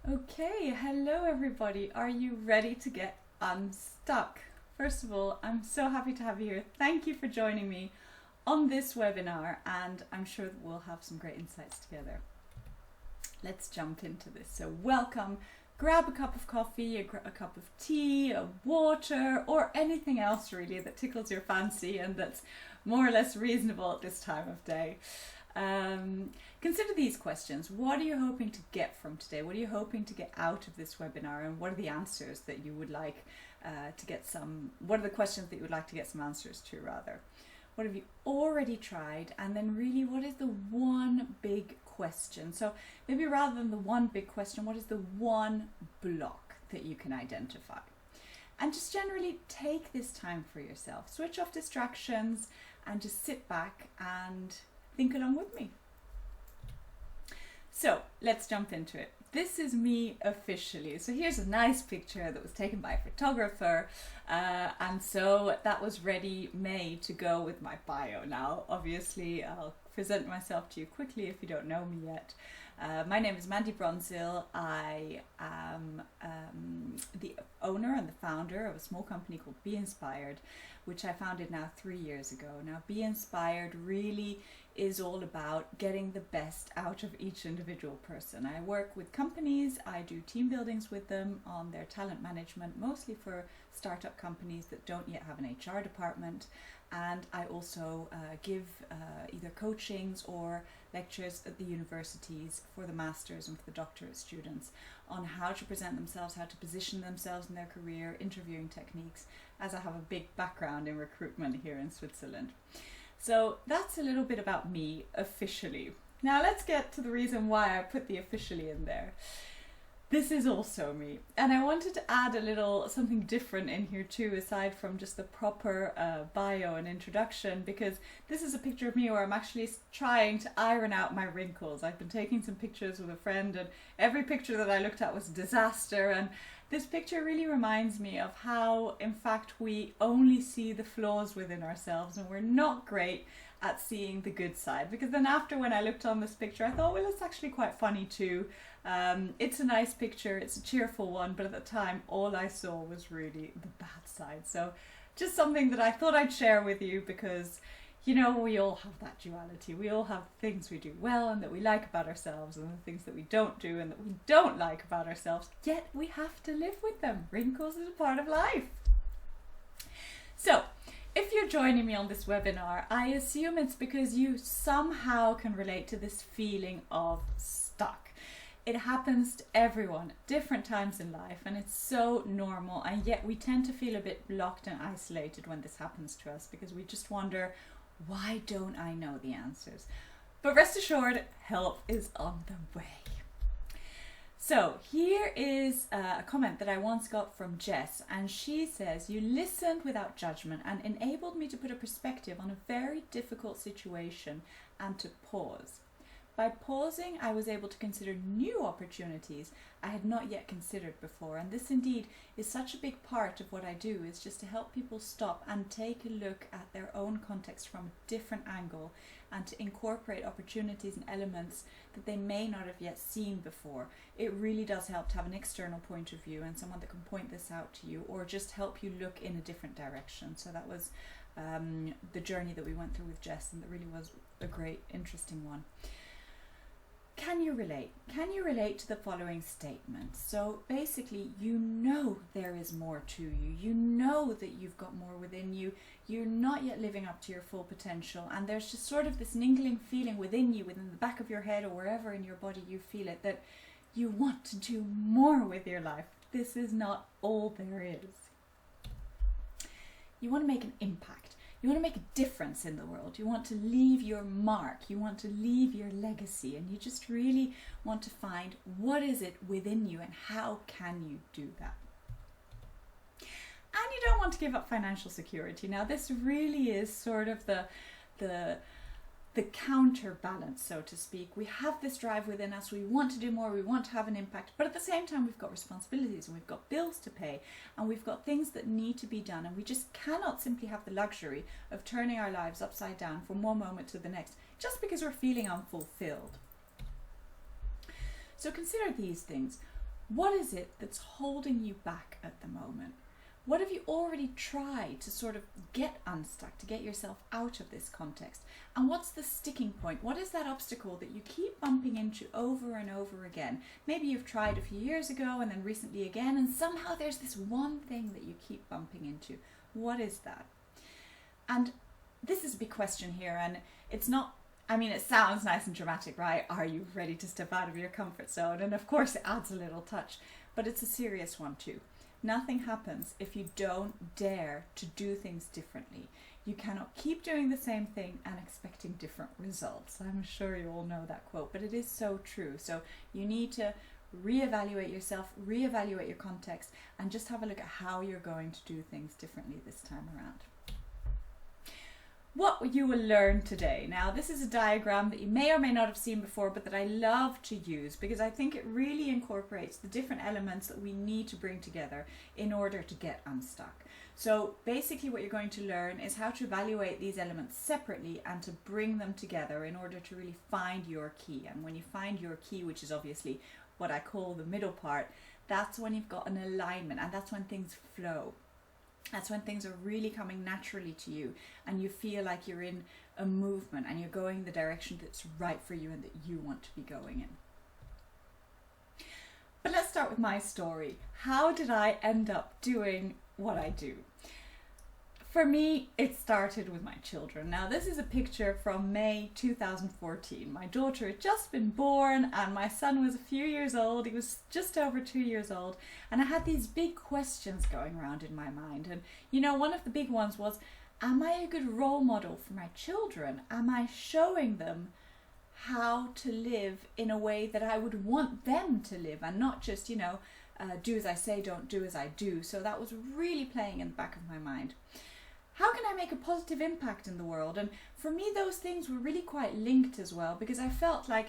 Okay, hello everybody. Are you ready to get unstuck? First of all, I'm so happy to have you here. Thank you for joining me on this webinar, and I'm sure that we'll have some great insights together. Let's jump into this. So welcome. Grab a cup of coffee, a cup of tea, a water, or anything else really that tickles your fancy and that's more or less reasonable at this time of day. Consider these questions. What are you hoping to get from today? What are you hoping to get out of this webinar? And what are the answers that you would like to get some, what are the questions that you would like to get some answers to rather? What have you already tried? And then really, what is the one big question? So maybe rather than the one big question, what is the one block that you can identify? And just generally take this time for yourself. Switch off distractions and just sit back and think along with me. So let's jump into it. This is me officially. So here's a nice picture that was taken by a photographer, and so that was ready made to go with my bio. Now obviously I'll present myself to you quickly if you don't know me yet. My name is Mandy Bronzil. I am the owner and the founder of a small company called Be Inspired, which I founded now 3 years ago. Now Be Inspired really is all about getting the best out of each individual person. I work with companies, I do team buildings with them on their talent management, mostly for startup companies that don't yet have an HR department. And I also give either coachings or lectures at the universities for the masters and for the doctorate students on how to present themselves, how to position themselves in their career, interviewing techniques, as I have a big background in recruitment here in Switzerland. So that's a little bit about me officially. Now let's get to the reason why I put the officially in there. This is also me, and I wanted to add a little something different in here too, aside from just the proper bio and introduction, because this is a picture of me where I'm actually trying to iron out my wrinkles. I've been taking some pictures with a friend, and every picture that I looked at was a disaster, and this picture really reminds me of how, in fact, we only see the flaws within ourselves, and we're not great at seeing the good side. Because then after, when I looked on this picture, I thought, well, it's actually quite funny too. It's a nice picture, it's a cheerful one, but at the time all I saw was really the bad side. So just something that I thought I'd share with you, because you know, we all have that duality. We all have things we do well and that we like about ourselves, and the things that we don't do and that we don't like about ourselves, yet we have to live with them. Wrinkles is a part of life. So if you're joining me on this webinar, I assume it's because you somehow can relate to this feeling of stuck. It happens to everyone at different times in life, and it's so normal, and yet we tend to feel a bit blocked and isolated when this happens to us, because we just wonder, why don't I know the answers? But rest assured, help is on the way. So here is a comment that I once got from Jess, and she says, "You listened without judgment and enabled me to put a perspective on a very difficult situation and to pause. By pausing, I was able to consider new opportunities I had not yet considered before." And this indeed is such a big part of what I do, is just to help people stop and take a look at their own context from a different angle, and to incorporate opportunities and elements that they may not have yet seen before. It really does help to have an external point of view and someone that can point this out to you, or just help you look in a different direction. So that was the journey that we went through with Jess, and that really was a great, interesting one. Can you relate? Can you relate to the following statement? So basically, you know there is more to you. You know that you've got more within you. You're not yet living up to your full potential, and there's just sort of this niggling feeling within you, within the back of your head or wherever in your body you feel it, that you want to do more with your life. This is not all there is. You want to make an impact. You want to make a difference in the world. You want to leave your mark. You want to leave your legacy, and you just really want to find what is it within you and how can you do that. And you don't want to give up financial security. Now this really is sort of the counterbalance, so to speak. We have this drive within us, we want to do more, we want to have an impact, but at the same time we've got responsibilities and we've got bills to pay and we've got things that need to be done, and we just cannot simply have the luxury of turning our lives upside down from one moment to the next just because we're feeling unfulfilled. So consider these things. What is it that's holding you back at the moment? What have you already tried to sort of get unstuck, to get yourself out of this context? And what's the sticking point? What is that obstacle that you keep bumping into over and over again? Maybe you've tried a few years ago and then recently again, and somehow there's this one thing that you keep bumping into. What is that? And this is a big question here, and it's not, I mean, it sounds nice and dramatic, right? Are you ready to step out of your comfort zone? And of course it adds a little touch, but it's a serious one too. Nothing happens if you don't dare to do things differently. You cannot keep doing the same thing and expecting different results. I'm sure you all know that quote, but it is so true. So you need to reevaluate yourself, reevaluate your context, and just have a look at how you're going to do things differently this time around. What you will learn today. Now, this is a diagram that you may or may not have seen before, but that I love to use because I think it really incorporates the different elements that we need to bring together in order to get unstuck. So basically what you're going to learn is how to evaluate these elements separately and to bring them together in order to really find your key. And when you find your key, which is obviously what I call the middle part, that's when you've got an alignment, and that's when things flow. That's when things are really coming naturally to you and you feel like you're in a movement and you're going the direction that's right for you and that you want to be going in. But let's start with my story. How did I end up doing what I do? For me, it started with my children. Now, this is a picture from May 2014. My daughter had just been born and my son was a few years old. He was just over 2 years old. And I had these big questions going around in my mind. And, you know, one of the big ones was, am I a good role model for my children? Am I showing them how to live in a way that I would want them to live and not just, you know, do as I say, don't do as I do. So that was really playing in the back of my mind. How can I make a positive impact in the world? And for me, those things were really quite linked as well, because I felt like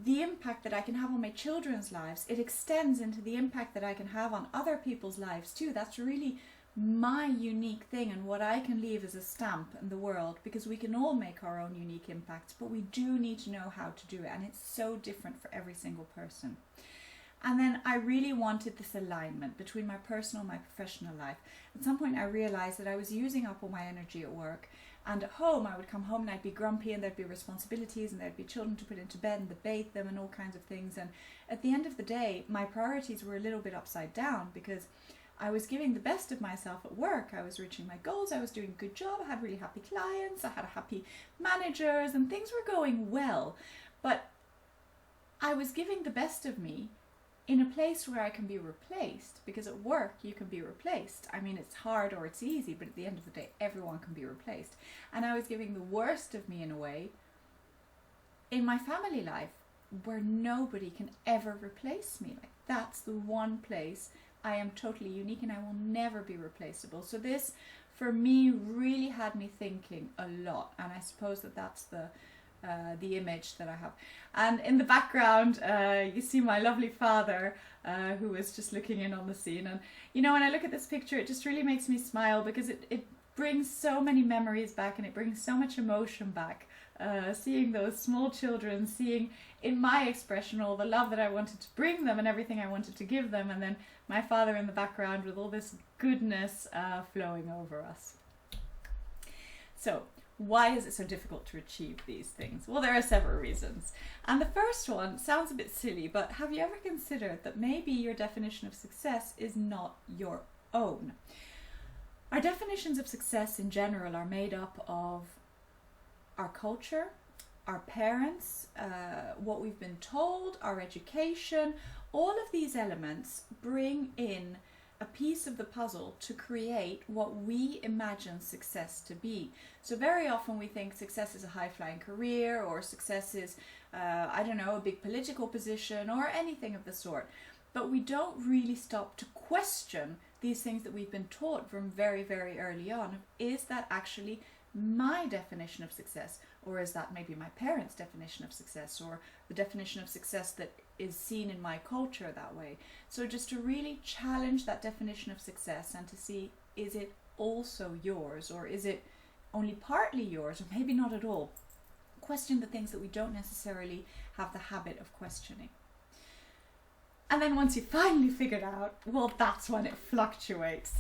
the impact that I can have on my children's lives, it extends into the impact that I can have on other people's lives too. That's really my unique thing and what I can leave as a stamp in the world, because we can all make our own unique impacts, but we do need to know how to do it. And it's so different for every single person. And then I really wanted this alignment between my personal and my professional life. At some point I realized that I was using up all my energy at work, and at home I would come home and I'd be grumpy and there'd be responsibilities and there'd be children to put into bed and to bathe them and all kinds of things. And at the end of the day, my priorities were a little bit upside down because I was giving the best of myself at work. I was reaching my goals, I was doing a good job, I had really happy clients, I had happy managers, and things were going well. But I was giving the best of me in a place where I can be replaced, because at work you can be replaced. I mean, it's hard or it's easy, but at the end of the day, everyone can be replaced. And I was giving the worst of me in a way in my family life where nobody can ever replace me. Like, that's the one place I am totally unique and I will never be replaceable. So this, for me, really had me thinking a lot. And I suppose that that's the image that I have. And in the background you see my lovely father who was just looking in on the scene. And you know, when I look at this picture, it just really makes me smile, because it brings so many memories back and it brings so much emotion back, seeing those small children, seeing in my expression all the love that I wanted to bring them and everything I wanted to give them, and then my father in the background with all this goodness flowing over us. So why is it so difficult to achieve these things? Well, there are several reasons. And the first one sounds a bit silly, but have you ever considered that maybe your definition of success is not your own? Our definitions of success in general are made up of our culture, our parents, what we've been told, our education. All of these elements bring in a piece of the puzzle to create what we imagine success to be. So very often we think success is a high-flying career, or success is, I don't know, a big political position or anything of the sort. But we don't really stop to question these things that we've been taught from very, very early on. Is that actually my definition of success? Or is that maybe my parents' definition of success, or the definition of success that is seen in my culture that way? So just to really challenge that definition of success and to see, is it also yours, or is it only partly yours, or maybe not at all? Question the things that we don't necessarily have the habit of questioning. And then once you finally figured out, well, that's when it fluctuates.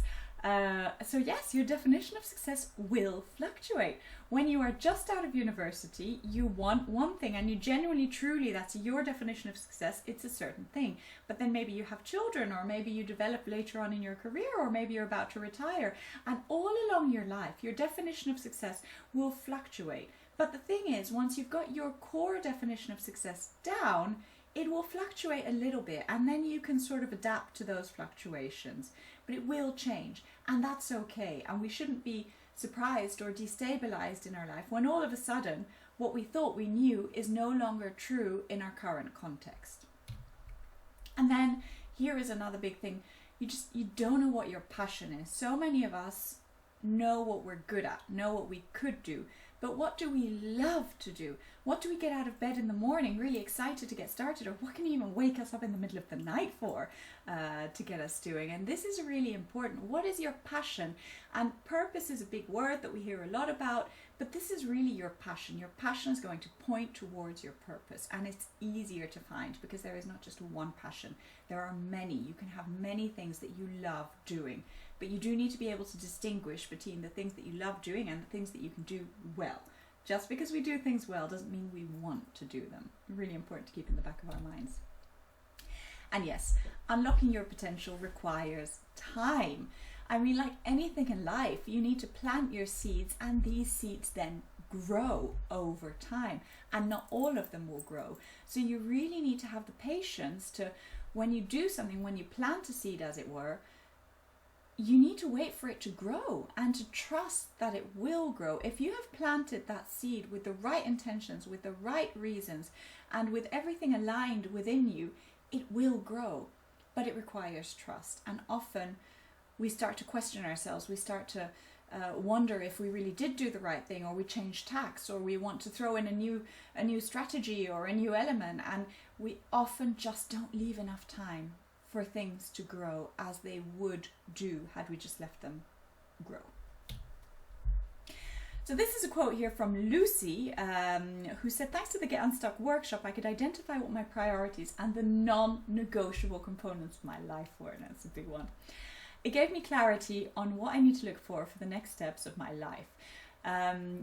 So yes, your definition of success will fluctuate. When you are just out of university, you want one thing, and you genuinely, truly, that's your definition of success, it's a certain thing. But then maybe you have children, or maybe you develop later on in your career, or maybe you're about to retire. And all along your life, your definition of success will fluctuate. But the thing is, once you've got your core definition of success down, it will fluctuate a little bit, and then you can sort of adapt to those fluctuations. But it will change, and that's okay. And we shouldn't be surprised or destabilized in our life when all of a sudden what we thought we knew is no longer true in our current context. And then here is another big thing. You don't know what your passion is. So many of us know what we're good at, know what we could do, but what do we love to do? What do we get out of bed in the morning really excited to get started? Or what can even wake us up in the middle of the night for to get us doing? And this is really important. What is your passion? And purpose is a big word that we hear a lot about, but this is really your passion. Your passion is going to point towards your purpose, and it's easier to find because there is not just one passion. There are many. You can have many things that you love doing, but you do need to be able to distinguish between the things that you love doing and the things that you can do well. Just because we do things well doesn't mean we want to do them. Really important to keep in the back of our minds. And yes, unlocking your potential requires time. I mean, like anything in life, you need to plant your seeds, and these seeds then grow over time, and not all of them will grow. So you really need to have the patience to, when you do something, when you plant a seed, as it were, you need to wait for it to grow and to trust that it will grow. If you have planted that seed with the right intentions, with the right reasons, and with everything aligned within you, it will grow. But it requires trust. And often we start to question ourselves. We start to wonder if we really did do the right thing, or we change tacks, or we want to throw in a new strategy or a new element. And we often just don't leave enough time for things to grow as they would do had we just left them grow. So this is a quote here from Lucy, who said, thanks to the Get Unstuck workshop, I could identify what my priorities and the non-negotiable components of my life were. And that's a big one. It gave me clarity on what I need to look for the next steps of my life.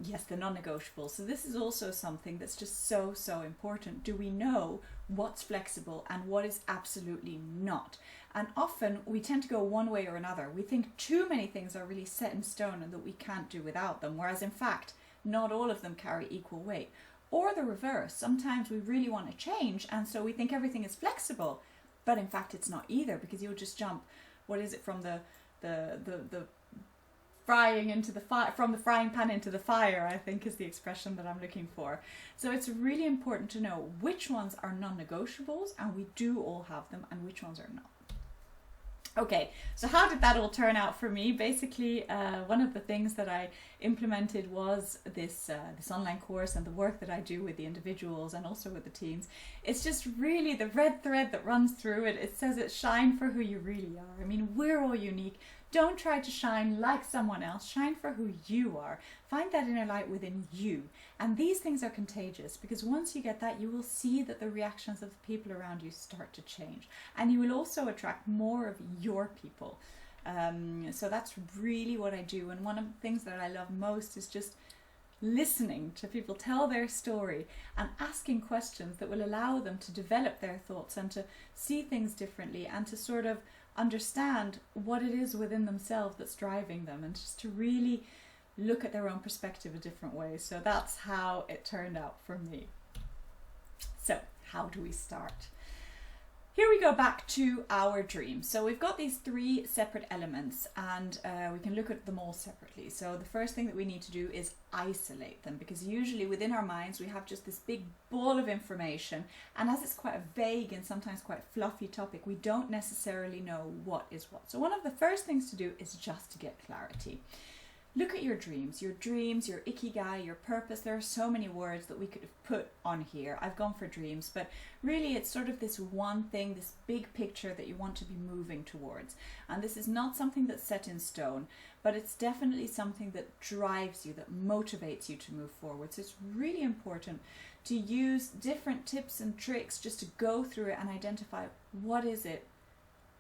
Yes, the non-negotiables. So this is also something that's just so important. Do we know what's flexible and what is absolutely not? And often we tend to go one way or another. We think too many things are really set in stone and that we can't do without them, whereas in fact, not all of them carry equal weight. Or the reverse. Sometimes we really want to change, and so we think everything is flexible, but in fact it's not either, because you'll just jump, what is it, from the frying into the fire, from the frying pan into the fire, I think is the expression that I'm looking for. So it's really important to know which ones are non-negotiables, and we do all have them, and which ones are not. Okay, so how did that all turn out for me? Basically, one of the things that I implemented was this online course, and the work that I do with the individuals and also with the teams. It's just really the red thread that runs through it. It says it's shine for who you really are. I mean, we're all unique. Don't try to shine like someone else. Shine for who you are. Find that inner light within you. And these things are contagious, because once you get that, you will see that the reactions of the people around you start to change. And you will also attract more of your people. So that's really what I do. And one of the things that I love most is just listening to people tell their story and asking questions that will allow them to develop their thoughts and to see things differently and to sort of understand what it is within themselves that's driving them, and just to really look at their own perspective a different way. So that's how it turned out for me. So how do we start? Here we go back to our dreams. So we've got these three separate elements, and we can look at them all separately. So the first thing that we need to do is isolate them, because usually within our minds we have just this big ball of information, and as it's quite a vague and sometimes quite fluffy topic, we don't necessarily know what is what. So one of the first things to do is just to get clarity. Look at your dreams, your ikigai, your purpose. There are so many words that we could have put on here. I've gone for dreams, but really it's sort of this one thing, this big picture that you want to be moving towards. And this is not something that's set in stone, but it's definitely something that drives you, that motivates you to move forward. So it's really important to use different tips and tricks just to go through it and identify what is it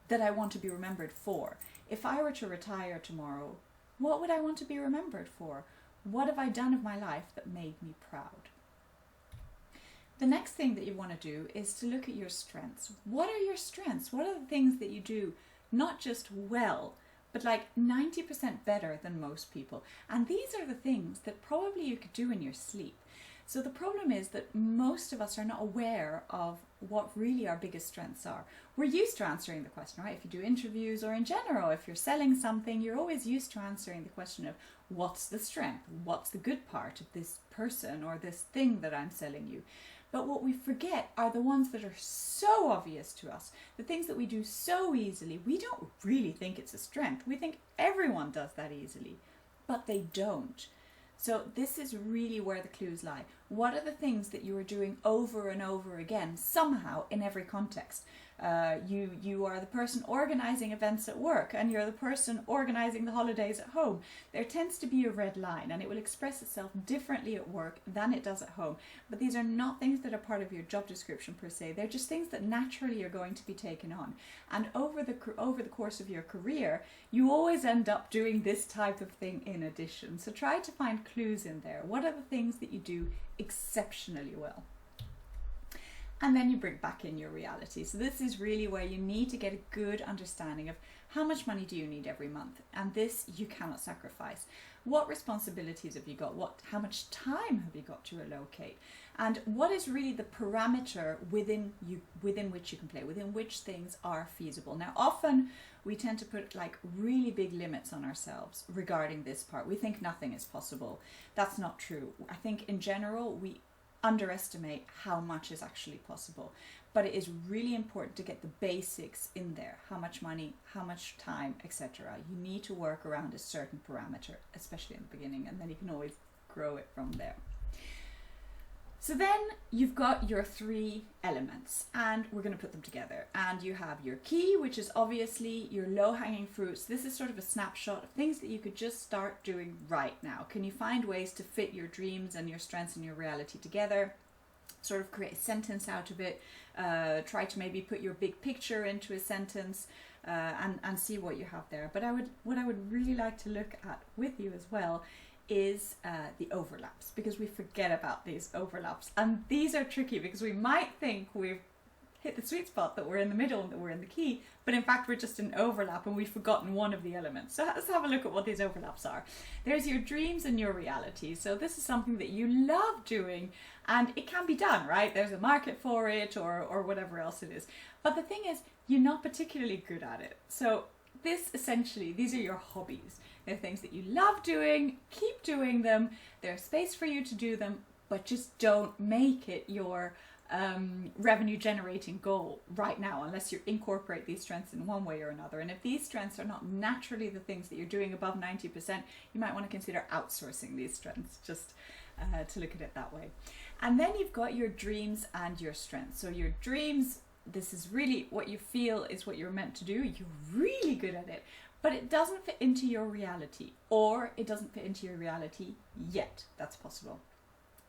that I want to be remembered for. If I were to retire tomorrow, what would I want to be remembered for? What have I done of my life that made me proud? The next thing that you want to do is to look at your strengths. What are your strengths? What are the things that you do not just well, but like 90% better than most people? And these are the things that probably you could do in your sleep. So the problem is that most of us are not aware of what really our biggest strengths are. We're used to answering the question, right? If you do interviews or in general, if you're selling something, you're always used to answering the question of what's the strength? What's the good part of this person or this thing that I'm selling you? But what we forget are the ones that are so obvious to us, the things that we do so easily. We don't really think it's a strength. We think everyone does that easily, but they don't. So this is really where the clues lie. What are the things that you are doing over and over again, somehow in every context? You are the person organizing events at work, and you're the person organizing the holidays at home. There tends to be a red line, and it will express itself differently at work than it does at home. But these are not things that are part of your job description per se. They're just things that naturally are going to be taken on. And over the course of your career, you always end up doing this type of thing in addition. So try to find clues in there. What are the things that you do exceptionally well? And then you bring back in your reality. So this is really where you need to get a good understanding of how much money do you need every month, and this you cannot sacrifice. What responsibilities have you got? How much time have you got to allocate? And what is really the parameter within which you can play, within which things are feasible? Now, often we tend to put like really big limits on ourselves regarding this part. We think nothing is possible. That's not true. I think in general we underestimate how much is actually possible, but it is really important to get the basics in there. How much money, how much time, etc. You need to work around a certain parameter, especially in the beginning, and then you can always grow it from there. So then you've got your three elements, and we're going to put them together. And you have your key, which is obviously your low-hanging fruits. This is sort of a snapshot of things that you could just start doing right now. Can you find ways to fit your dreams and your strengths and your reality together? Sort of create a sentence out of it. Try to maybe put your big picture into a sentence and see what you have there. But what I would really like to look at with you as well is the overlaps, because we forget about these overlaps, and these are tricky because we might think we've hit the sweet spot, that we're in the middle and that we're in the key, but in fact we're just in overlap and we've forgotten one of the elements. So let's have a look at what these overlaps are. There's your dreams and your reality. So this is something that you love doing, and it can be done, right? There's a market for it, or whatever else it is, but the thing is you're not particularly good at it. So this essentially, these are your hobbies. They're things that you love doing, keep doing them, there's space for you to do them, but just don't make it your revenue generating goal right now, unless you incorporate these strengths in one way or another. And if these strengths are not naturally the things that you're doing above 90%, you might want to consider outsourcing these strengths, just to look at it that way. And then you've got your dreams and your strengths. So your dreams, this is really what you feel is what you're meant to do. You're really good at it, but it doesn't fit into your reality, or it doesn't fit into your reality yet. That's possible.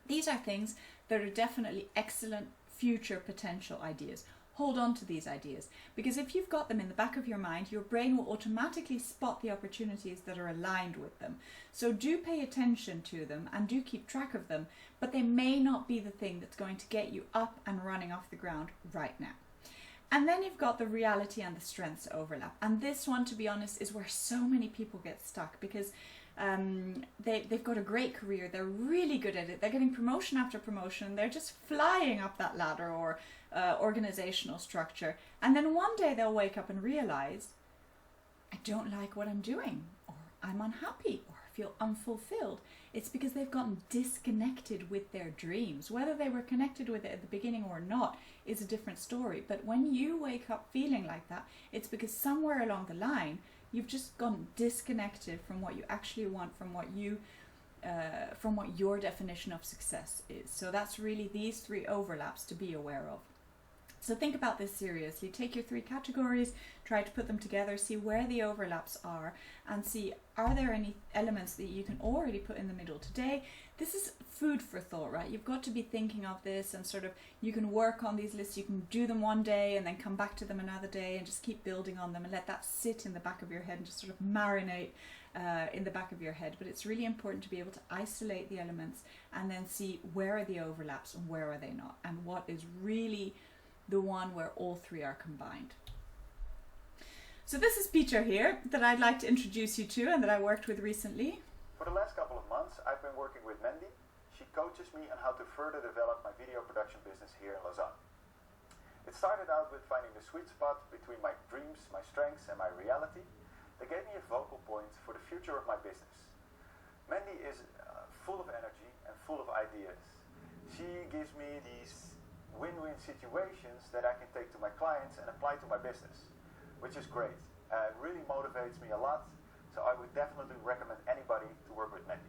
These are things that are definitely excellent future potential ideas. Hold on to these ideas, because if you've got them in the back of your mind, your brain will automatically spot the opportunities that are aligned with them. So do pay attention to them and do keep track of them, but they may not be the thing that's going to get you up and running off the ground right now. And then you've got the reality and the strengths overlap. And this one, to be honest, is where so many people get stuck, because they've got a great career, they're really good at it, they're getting promotion after promotion, they're just flying up that ladder or organizational structure, and then one day they'll wake up and realize, I don't like what I'm doing, or I'm unhappy, or I feel unfulfilled. It's because they've gotten disconnected with their dreams. Whether they were connected with it at the beginning or not is a different story, but when you wake up feeling like that, it's because somewhere along the line you've just gotten disconnected from what you actually want, from what your definition of success is. So that's really these three overlaps to be aware of. So think about this seriously. Take your 3 categories, try to put them together, see where the overlaps are, and see, are there any elements that you can already put in the middle today? This is food for thought, right? You've got to be thinking of this, and sort of, you can work on these lists, you can do them one day and then come back to them another day and just keep building on them and let that sit in the back of your head and just sort of marinate in the back of your head. But it's really important to be able to isolate the elements and then see where are the overlaps and where are they not, and what is really the one where all 3 are combined. So this is Peter here that I'd like to introduce you to and that I worked with recently. For the last couple of months I've been working with Mandy. She coaches me on how to further develop my video production business here in Lausanne. It started out with finding the sweet spot between my dreams, my strengths and my reality that gave me a focal point for the future of my business. Mandy is full of energy and full of ideas. She gives me these win-win situations that I can take to my clients and apply to my business, which is great. It really motivates me a lot, so I would definitely recommend anybody to work with Mandy.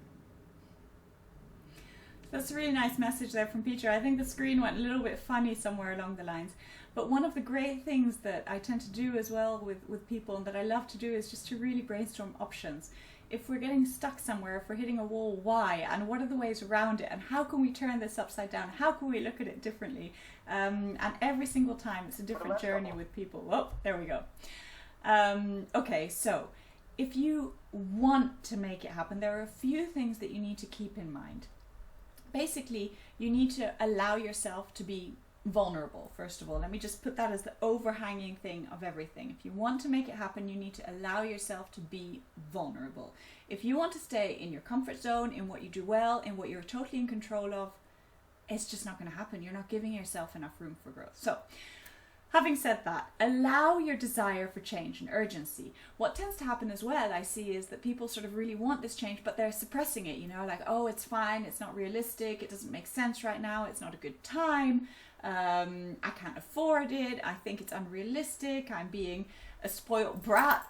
That's a really nice message there from Peter. I think the screen went a little bit funny somewhere along the lines, but one of the great things that I tend to do as well with people, and that I love to do, is just to really brainstorm options. If we're getting stuck somewhere, if we're hitting a wall, why? And what are the ways around it? And how can we turn this upside down? How can we look at it differently? And every single time it's a different journey with people. Whoa, there we go. Okay, so if you want to make it happen, there are a few things that you need to keep in mind. Basically, you need to allow yourself to be vulnerable, first of all. Let me just put that as the overhanging thing of everything. If you want to make it happen, you need to allow yourself to be vulnerable. If you want to stay in your comfort zone, in what you do well, in what you're totally in control of, it's just not going to happen. You're not giving yourself enough room for growth. So, having said that, allow your desire for change and urgency. What tends to happen as well, I see, is that people sort of really want this change, but they're suppressing it, you know, like, oh, it's fine, it's not realistic, it doesn't make sense right now, it's not a good time, I can't afford it, I think it's unrealistic, I'm being a spoiled brat,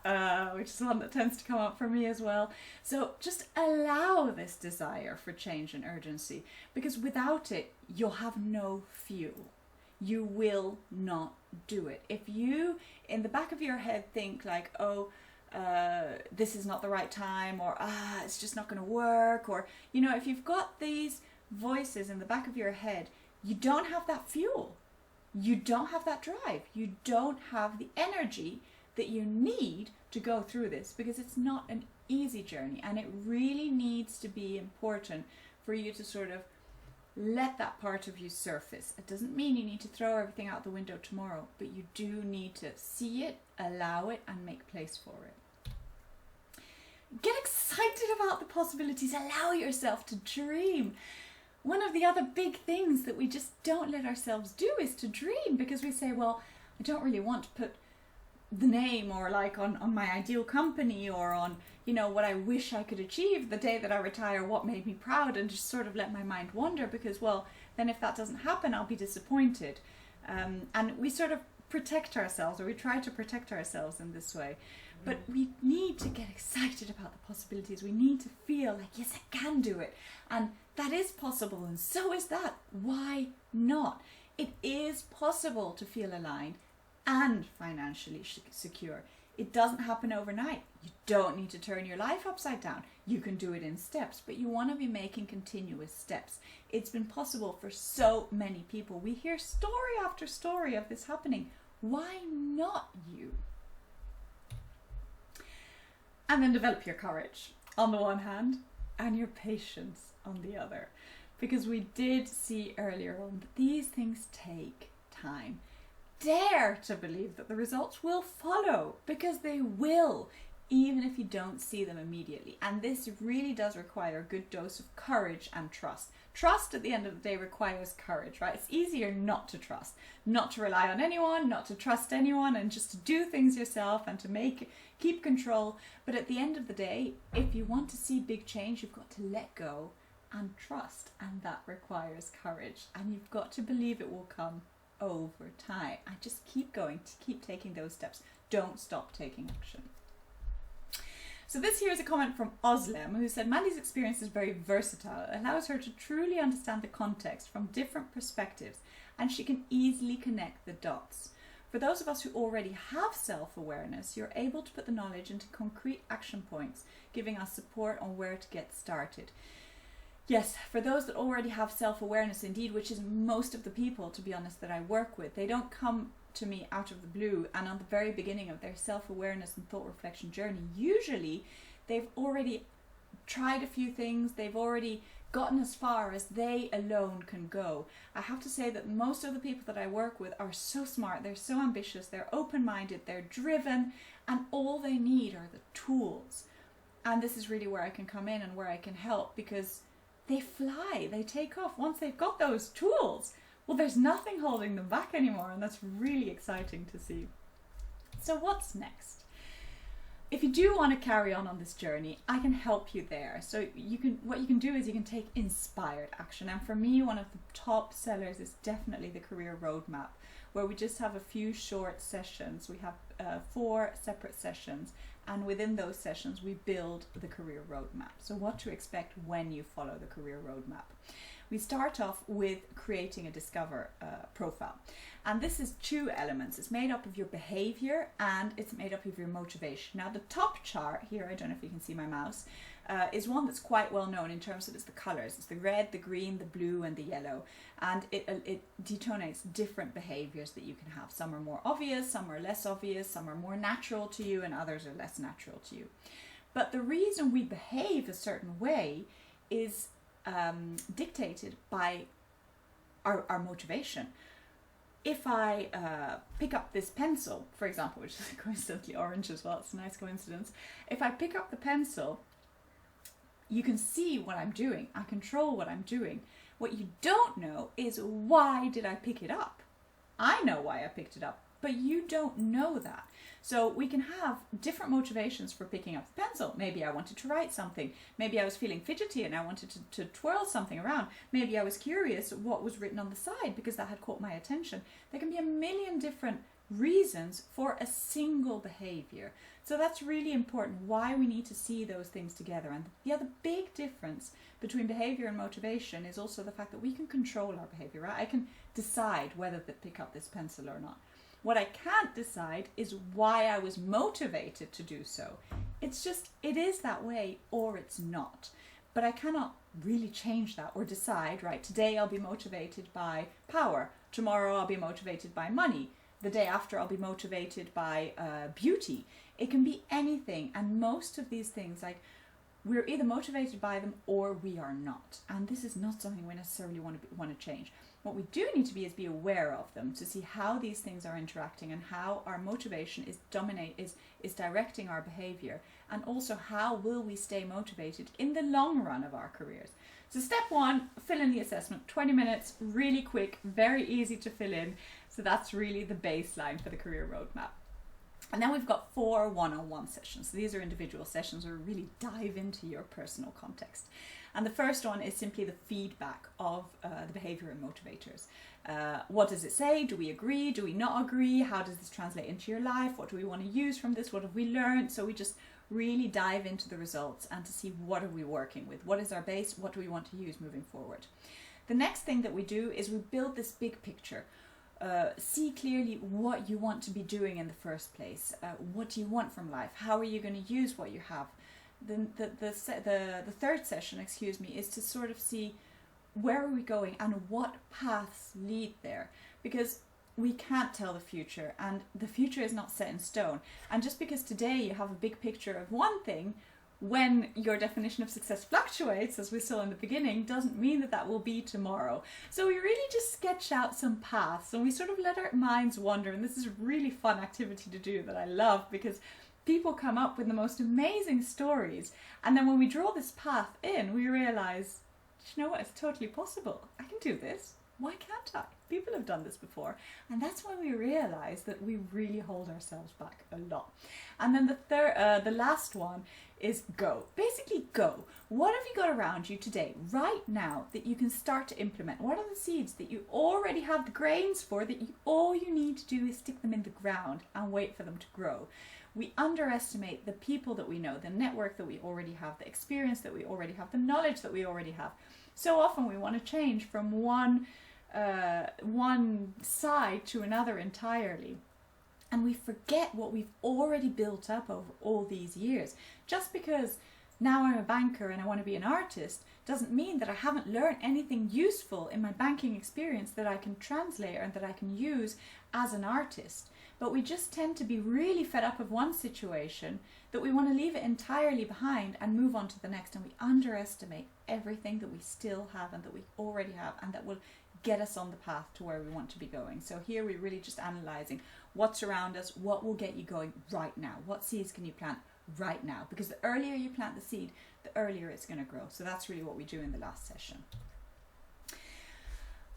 which is one that tends to come up for me as well. So just allow this desire for change and urgency, because without it, you'll have no fuel. You will not do it. If you, in the back of your head, think like, oh, this is not the right time, or it's just not going to work, or, you know, if you've got these voices in the back of your head, you don't have that fuel. You don't have that drive. You don't have the energy that you need to go through this, because it's not an easy journey, and it really needs to be important for you to sort of let that part of you surface. It doesn't mean you need to throw everything out the window tomorrow, but you do need to see it, allow it, and make place for it. Get excited about the possibilities. Allow yourself to dream. One of the other big things that we just don't let ourselves do is to dream, because we say, well, I don't really want to put the name or like on my ideal company, or on, you know, what I wish I could achieve the day that I retire, what made me proud, and just sort of let my mind wander, because, well, then if that doesn't happen, I'll be disappointed. And we sort of protect ourselves, or we try to protect ourselves in this way. But we need to get excited about the possibilities. We need to feel like, yes, I can do it. And that is possible, and so is that. Why not? It is possible to feel aligned and financially secure. It doesn't happen overnight. You don't need to turn your life upside down. You can do it in steps, but you want to be making continuous steps. It's been possible for so many people. We hear story after story of this happening. Why not you? And then develop your courage on the one hand and your patience on the other. Because we did see earlier on that these things take time. Dare to believe that the results will follow, because they will, even if you don't see them immediately. And this really does require a good dose of courage and trust. Trust at the end of the day requires courage, right? It's easier not to trust, not to rely on anyone, not to trust anyone, and just to do things yourself and to keep control. But at the end of the day, if you want to see big change, you've got to let go and trust, and that requires courage. And you've got to believe it will come over time. I just keep going, to keep taking those steps. Don't stop taking action. So this here is a comment from Oslem, who said, Mandy's experience is very versatile. It allows her to truly understand the context from different perspectives, and she can easily connect the dots. For those of us who already have self-awareness, you're able to put the knowledge into concrete action points, giving us support on where to get started. Yes, for those that already have self-awareness indeed, which is most of the people, to be honest, that I work with, they don't come to me out of the blue and on the very beginning of their self-awareness and thought reflection journey. Usually they've already tried a few things, they've already gotten as far as they alone can go. I have to say that most of the people that I work with are so smart, they're so ambitious, they're open-minded, they're driven, and all they need are the tools. And this is really where I can come in and where I can help, because they fly, they take off once they've got those tools. Well, there's nothing holding them back anymore, and that's really exciting to see. So what's next? If you do want to carry on this journey, I can help you there. So what you can do is you can take inspired action. And for me, one of the top sellers is definitely the career roadmap, where we just have a few short sessions. We have 4 separate sessions, and within those sessions we build the career roadmap. So what to expect when you follow the career roadmap. We start off with creating a Discover profile. And this is 2 elements. It's made up of your behavior and it's made up of your motivation. Now the top chart here, I don't know if you can see my mouse, is one that's quite well known in terms of it's the colors. It's the red, the green, the blue and the yellow. And it detonates different behaviors that you can have. Some are more obvious, some are less obvious, some are more natural to you and others are less natural to you. But the reason we behave a certain way is dictated by our motivation. If I pick up this pencil, for example, which is coincidentally orange as well, it's a nice coincidence. If I pick up the pencil, you can see what I'm doing. I control what I'm doing. What you don't know is, why did I pick it up? I know why I picked it up, but you don't know that. So we can have different motivations for picking up the pencil. Maybe I wanted to write something. Maybe I was feeling fidgety and I wanted to twirl something around. Maybe I was curious what was written on the side because that had caught my attention. There can be a million different reasons for a single behavior. So that's really important, why we need to see those things together. And the other big difference between behavior and motivation is also the fact that we can control our behavior, right? I can decide whether to pick up this pencil or not. What I can't decide is why I was motivated to do so. It's just, it is that way or it's not. But I cannot really change that or decide, right, today I'll be motivated by power, tomorrow I'll be motivated by money, the day after I'll be motivated by beauty. It can be anything, and most of these things, like, we're either motivated by them or we are not. And this is not something we necessarily want to change. What we do need to be is be aware of them, to see how these things are interacting and how our motivation is directing our behavior, and also how will we stay motivated in the long run of our careers. So step 1, fill in the assessment, 20 minutes, really quick, very easy to fill in. So that's really the baseline for the career roadmap. And then we've got 4 one-on-one sessions. So these are individual sessions where we really dive into your personal context. And the first one is simply the feedback of the behavior and motivators. What does it say? Do we agree? Do we not agree? How does this translate into your life? What do we want to use from this? What have we learned? So we just really dive into the results and to see what are we working with? What is our base? What do we want to use moving forward? The next thing that we do is we build this big picture. See clearly what you want to be doing in the first place. What do you want from life? How are you going to use what you have? The third session, is to sort of see where are we going and what paths lead there, because we can't tell the future and the future is not set in stone. And just because today you have a big picture of one thing, when your definition of success fluctuates, as we saw in the beginning, doesn't mean that that will be tomorrow. So we really just sketch out some paths and we sort of let our minds wander. And this is a really fun activity to do that I love, because people come up with the most amazing stories. And then when we draw this path in, we realize, you know what, it's totally possible. I can do this. Why can't I? People have done this before. And that's when we realize that we really hold ourselves back a lot. And then the last one is go. Basically go. What have you got around you today, right now, that you can start to implement? What are the seeds that you already have the grains for, that all you need to do is stick them in the ground and wait for them to grow? We underestimate the people that we know, the network that we already have, the experience that we already have, the knowledge that we already have. So often we want to change from one side to another entirely. And we forget what we've already built up over all these years. Just because now I'm a banker and I want to be an artist doesn't mean that I haven't learned anything useful in my banking experience that I can translate and that I can use as an artist. But we just tend to be really fed up of one situation that we want to leave it entirely behind and move on to the next. And we underestimate everything that we still have and that we already have and that will get us on the path to where we want to be going. So here we're really just analysing what's around us, what will get you going right now, what seeds can you plant right now, because the earlier you plant the seed, the earlier it's going to grow. So that's really what we do in the last session.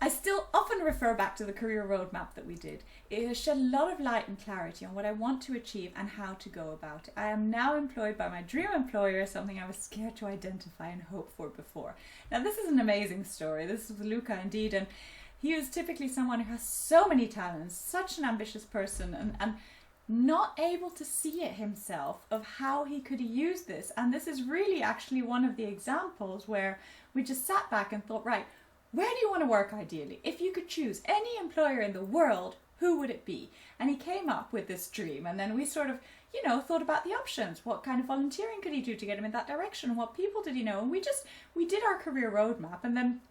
I still often refer back to the career roadmap that we did. It has shed a lot of light and clarity on what I want to achieve and how to go about it. I am now employed by my dream employer, something I was scared to identify and hope for before. Now this is an amazing story. This is Luca indeed, and he was typically someone who has so many talents, such an ambitious person, and not able to see it himself of how he could use this. And this is really actually one of the examples where we just sat back and thought, right, where do you want to work ideally? If you could choose any employer in the world, who would it be? And he came up with this dream, and then we sort of, thought about the options. What kind of volunteering could he do to get him in that direction? What people did he know? And we did our career roadmap, and then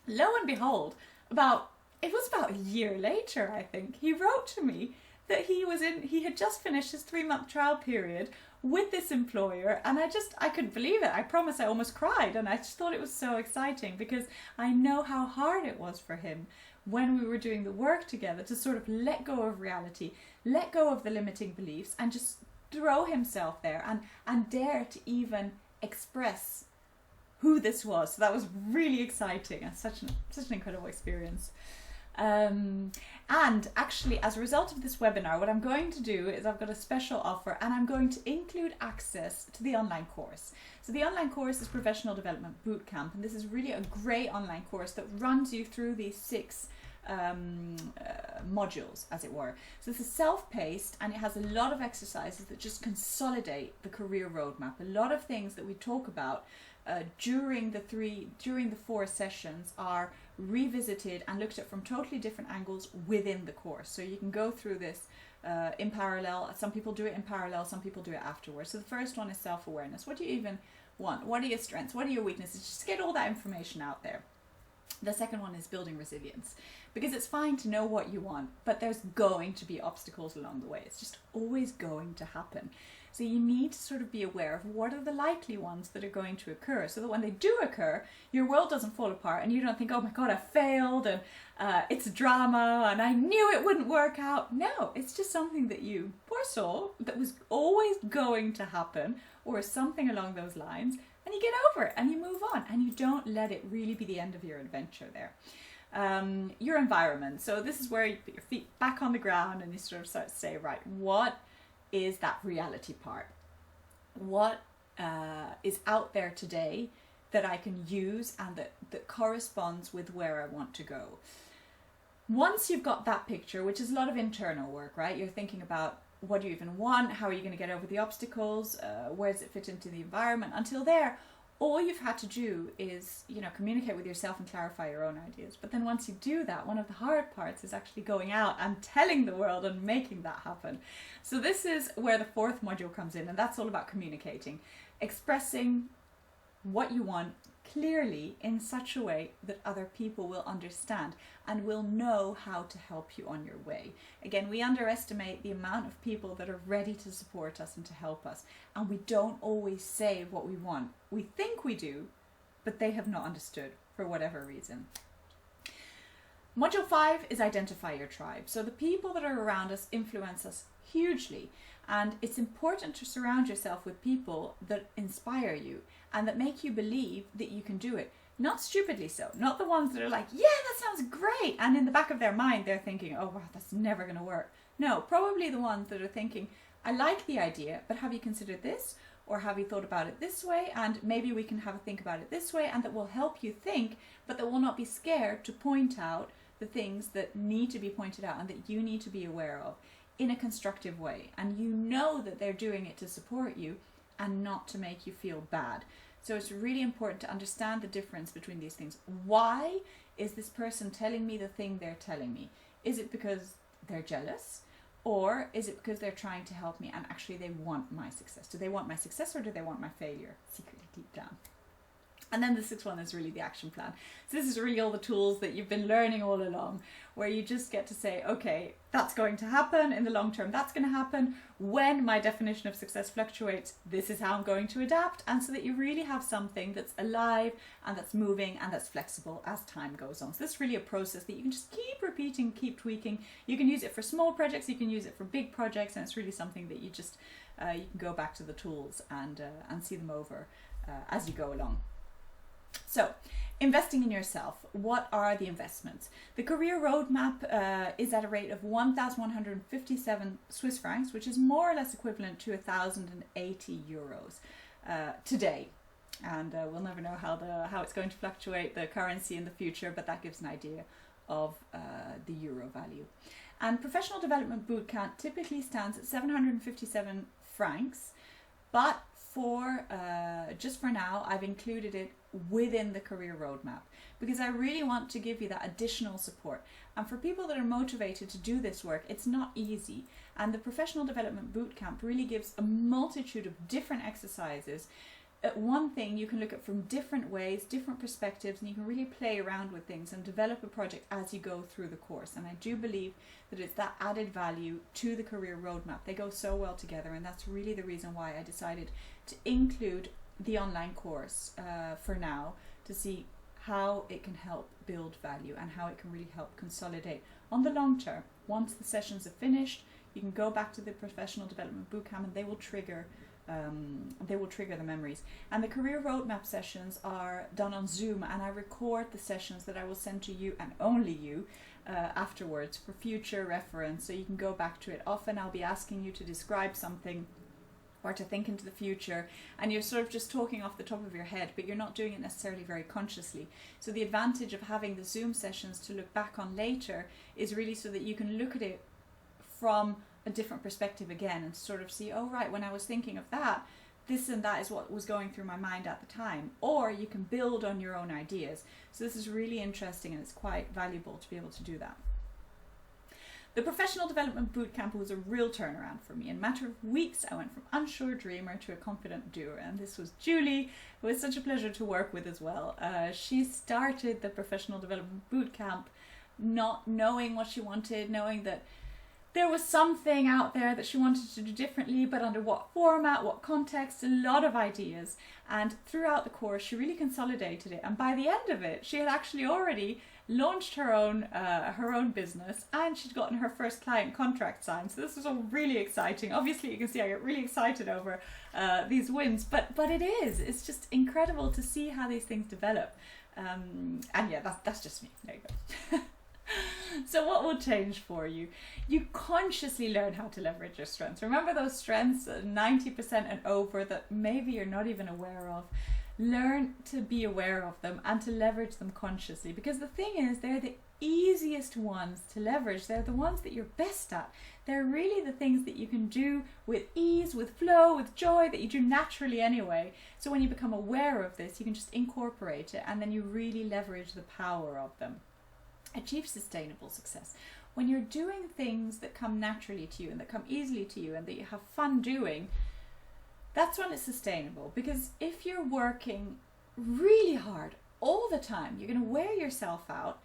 lo and behold, it was about a year later, I think, he wrote to me that he had just finished his 3-month trial period with this employer, and I couldn't believe it. I promise I almost cried, and I just thought it was so exciting because I know how hard it was for him when we were doing the work together to sort of let go of reality, let go of the limiting beliefs, and just throw himself there and dare to even express who this was. So that was really exciting and such an incredible experience. And actually, as a result of this webinar, what I'm going to do is I've got a special offer, and I'm going to include access to the online course. So the online course is Professional Development Bootcamp, and this is really a great online course that runs you through these 6 modules, as it were. So this is self-paced, and it has a lot of exercises that just consolidate the career roadmap. A lot of things that we talk about during the 4 sessions are revisited and looked at from totally different angles within the course. So you can go through this in parallel. Some people do it in parallel, some people do it afterwards. So the first one is self-awareness. What do you even want? What are your strengths? What are your weaknesses? Just get all that information out there. The second one is building resilience, because it's fine to know what you want, but there's going to be obstacles along the way. It's just always going to happen. So you need to sort of be aware of what are the likely ones that are going to occur, so that when they do occur, your world doesn't fall apart and you don't think, oh my God, I failed and it's drama and I knew it wouldn't work out. No, it's just something that you foresaw that was always going to happen, or something along those lines, and you get over it and you move on and you don't let it really be the end of your adventure there. Your environment. So this is where you put your feet back on the ground and you sort of start to say, right, what is that reality part? What is out there today that I can use and that corresponds with where I want to go? Once you've got that picture, which is a lot of internal work, right? You're thinking about what do you even want? How are you going to get over the obstacles? Where does it fit into the environment? Until there, all you've had to do is, communicate with yourself and clarify your own ideas. But then once you do that, one of the hard parts is actually going out and telling the world and making that happen. So this is where the 4th module comes in, and that's all about communicating, expressing what you want clearly in such a way that other people will understand and will know how to help you on your way. Again, we underestimate the amount of people that are ready to support us and to help us, and we don't always say what we want. We think we do, but they have not understood for whatever reason. Module 5 is identify your tribe. So the people that are around us influence us hugely, and it's important to surround yourself with people that inspire you and that make you believe that you can do it. Not stupidly so. Not the ones that are like, yeah, that sounds great. And in the back of their mind, they're thinking, oh, wow, that's never going to work. No, probably the ones that are thinking, I like the idea, but have you considered this? Or have you thought about it this way? And maybe we can have a think about it this way, and that will help you think, but that will not be scared to point out the things that need to be pointed out and that you need to be aware of in a constructive way. And you know that they're doing it to support you and not to make you feel bad. So it's really important to understand the difference between these things. Why is this person telling me the thing they're telling me? Is it because they're jealous? Or is it because they're trying to help me and actually they want my success? Do they want my success or do they want my failure secretly deep down? And then the sixth one is really the action plan. So this is really all the tools that you've been learning all along, where you just get to say, okay, that's going to happen in the long term. That's going to happen when my definition of success fluctuates. This is how I'm going to adapt. And so that you really have something that's alive and that's moving and that's flexible as time goes on. So this is really a process that you can just keep repeating, keep tweaking. You can use it for small projects. You can use it for big projects. And it's really something that you just, you can go back to the tools and see them over as you go along. So, investing in yourself. What are the investments? The career roadmap is at a rate of 1,157 Swiss francs, which is more or less equivalent to 1,080 euros today. And we'll never know how it's going to fluctuate the currency in the future, but that gives an idea of the euro value. And professional development bootcamp typically stands at 757 francs, but for just for now, I've included it within the career roadmap because I really want to give you that additional support. And for people that are motivated to do this work, it's not easy. And the professional development bootcamp really gives a multitude of different exercises. One thing you can look at from different ways, different perspectives, and you can really play around with things and develop a project as you go through the course. And I do believe that it's that added value to the career roadmap. They go so well together, and that's really the reason why I decided to include the online course for now, to see how it can help build value and how it can really help consolidate on the long term. Once the sessions are finished, you can go back to the professional development bootcamp and they will trigger the memories. And the career roadmap sessions are done on Zoom, and I record the sessions that I will send to you and only you afterwards for future reference, so you can go back to it. Often I'll be asking you to describe something or to think into the future, and you're sort of just talking off the top of your head, but you're not doing it necessarily very consciously. So the advantage of having the Zoom sessions to look back on later is really so that you can look at it from a different perspective again and sort of see, oh right, when I was thinking of that, this and that is what was going through my mind at the time. Or you can build on your own ideas. So this is really interesting, and it's quite valuable to be able to do that. The professional development bootcamp was a real turnaround for me. In a matter of weeks, I went from unsure dreamer to a confident doer. And this was Julie, who was such a pleasure to work with as well. She started the professional development bootcamp not knowing what she wanted, knowing that there was something out there that she wanted to do differently, but under what format, what context, a lot of ideas. And throughout the course, she really consolidated it. And by the end of it, she had actually already launched her own business, and she'd gotten her first client contract signed. So this was all really exciting. Obviously, you can see I get really excited over these wins, but it's just incredible to see how these things develop. And yeah, that's just me. There you go. So what will change for you? You consciously learn how to leverage your strengths. Remember those strengths, 90% and over, that maybe you're not even aware of. Learn to be aware of them and to leverage them consciously, because the thing is, they're the easiest ones to leverage. They're the ones that you're best at. They're really the things that you can do with ease, with flow, with joy, that you do naturally anyway. So when you become aware of this, you can just incorporate it, and then you really leverage the power of them. Achieve sustainable success. When you're doing things that come naturally to you and that come easily to you and that you have fun doing, that's when it's sustainable. Because if you're working really hard all the time, you're going to wear yourself out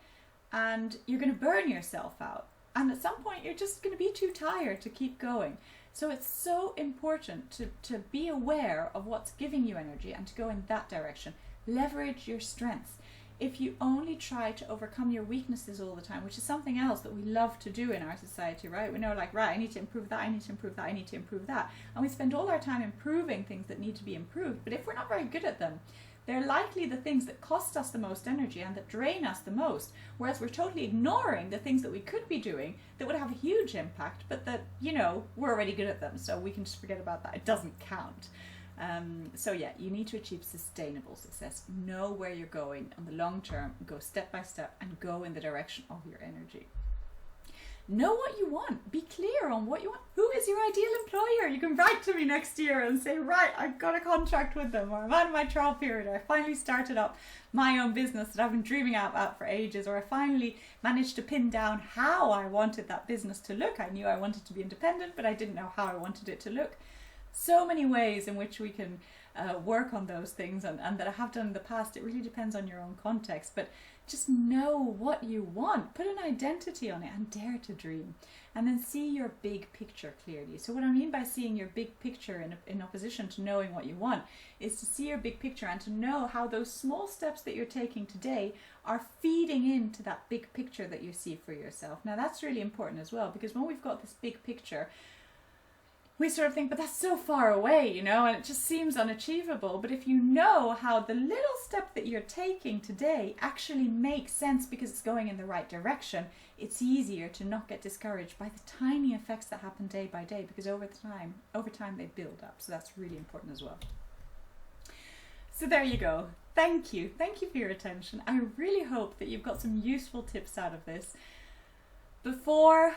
and you're going to burn yourself out. And at some point, you're just going to be too tired to keep going. So it's so important to be aware of what's giving you energy and to go in that direction. Leverage your strengths. If you only try to overcome your weaknesses all the time, which is something else that we love to do in our society, right? We know, like, right, I need to improve that, I need to improve that, I need to improve that. And we spend all our time improving things that need to be improved. But if we're not very good at them, they're likely the things that cost us the most energy and that drain us the most, whereas we're totally ignoring the things that we could be doing that would have a huge impact, but that, you know, we're already good at them, so we can just forget about that. It doesn't count. So yeah, you need to achieve sustainable success. Know where you're going on the long term, go step by step, and go in the direction of your energy. Know what you want. Be clear on what you want. Who is your ideal employer? You can write to me next year and say, right, I've got a contract with them, or I'm out of my trial period, or I finally started up my own business that I've been dreaming about for ages, or I finally managed to pin down how I wanted that business to look. I knew I wanted to be independent, but I didn't know how I wanted it to look. So many ways in which we can work on those things, and that I have done in the past. It really depends on your own context, but just know what you want, put an identity on it, and dare to dream, and then see your big picture clearly. So what I mean by seeing your big picture in opposition to knowing what you want is to see your big picture and to know how those small steps that you're taking today are feeding into that big picture that you see for yourself. Now that's really important as well, because when we've got this big picture, we sort of think, but that's so far away, you know, and it just seems unachievable. But if you know how the little step that you're taking today actually makes sense because it's going in the right direction, it's easier to not get discouraged by the tiny effects that happen day by day, because over time they build up. So that's really important as well. So there you go. Thank you for your attention. I really hope that you've got some useful tips out of this. Before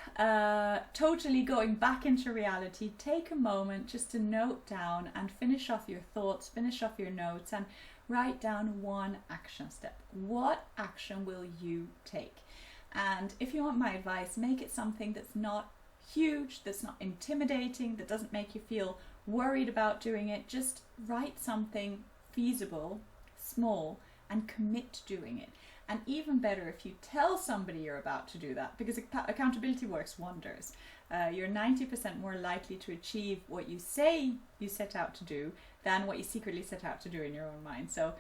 totally going back into reality, take a moment just to note down and finish off your thoughts, finish off your notes, and write down one action step. What action will you take? And if you want my advice, make it something that's not huge, that's not intimidating, that doesn't make you feel worried about doing it. Just write something feasible, small, and commit to doing it. And even better if you tell somebody you're about to do that, because accountability works wonders. You're 90% more likely to achieve what you say you set out to do than what you secretly set out to do in your own mind. So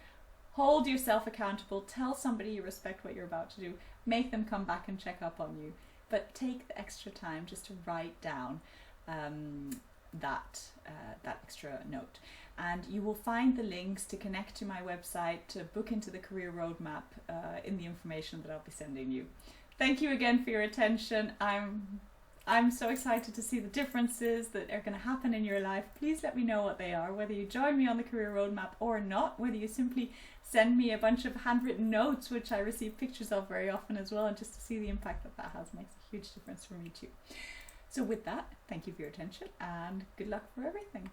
hold yourself accountable, tell somebody you respect what you're about to do, make them come back and check up on you. But take the extra time just to write down that extra note. And you will find the links to connect to my website, to book into the career roadmap in the information that I'll be sending you. Thank you again for your attention. I'm so excited to see the differences that are going to happen in your life. Please let me know what they are, whether you join me on the career roadmap or not, whether you simply send me a bunch of handwritten notes, which I receive pictures of very often as well, and just to see the impact that has makes a huge difference for me too. So with that, thank you for your attention and good luck for everything.